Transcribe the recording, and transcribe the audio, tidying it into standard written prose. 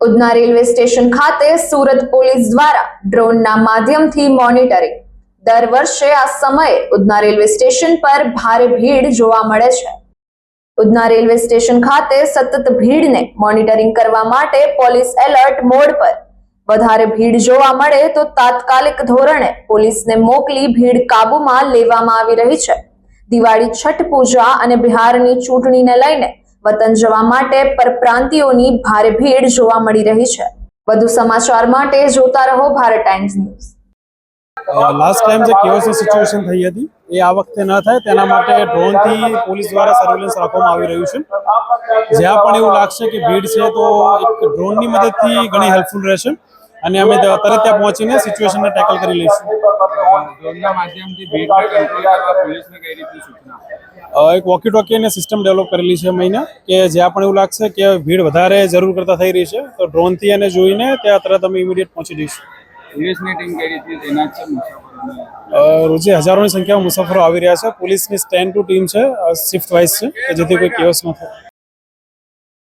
Udhna railway station ખાતે Surat police દ્વારા ડ્રોનના માધ્યમથી મોનિટરિંગ। દર વર્ષે આ સમયે ઉધના રેલવે સ્ટેશન પર ભારે ભીડ જોવા મળે છે। ઉધના રેલવે સ્ટેશન ખાતે સતત ભીડને મોનિટરિંગ કરવા માટે પોલીસ એલર્ટ મોડ પર વધારે ભીડ જોવા મળે તો તાત્કાલિક ધોરણે પોલીસને મોકલી ભીડ કાબૂમાં લેવામાં આવી રહી છે। દિવાળી, છઠ પૂજા અને બિહારની ચૂંટણીને લઈને વતન જવા માટે પરપ્રાંતિયોની ભારે ભીડ જોવા મળી રહી છે। વધુ સમાચાર માટે જોતા રહો Bharat times news. Last time जो केओस सिच्युएशन थी हती ए आ वखते न थाय तेना माटे ड्रोन थी पुलिस द्वारा सर्वेलन्स राखवामां आवी रह्युं छे। ज्यां पण एवुं लागशे के भीड़ छे तो एक ड्रोन ની મદદથી ઘણી હેલ્પફુલ રહેશે અને અમે તરત ત્યાં પહોંચીને સિચ્યુએશનને ટેકલ કરી લઈશું। ડ્રોનના માધ્યમથી ભીડને કંટ્રોલ કરવા પોલીસને કઈ રીતની સૂચના? એક વોકી ટોકી અને સિસ્ટમ ડેવલપ કરેલી છે મહિના કે જ્યાં પણ એવું લાગશે કે ભીડ વધારે જરૂર કરતા થઈ રહી છે તો ડ્રોનથી એને જોઈને ત્યાં તરત અમે ઇમિડિયેટ પહોંચી જઈશું। પોલીસની ટીમ કઈ રીતની તૈનાત છે મુસાફરોને? રોજે હજારોની સંખ્યામાં મુસાફરો આવી રહ્યા છે। પોલીસની સ્ટેન્ડ ટુ ટીમ છે, શિફ્ટ વાઇઝ છે કે જેથી કોઈ કેઓસ ન થાય।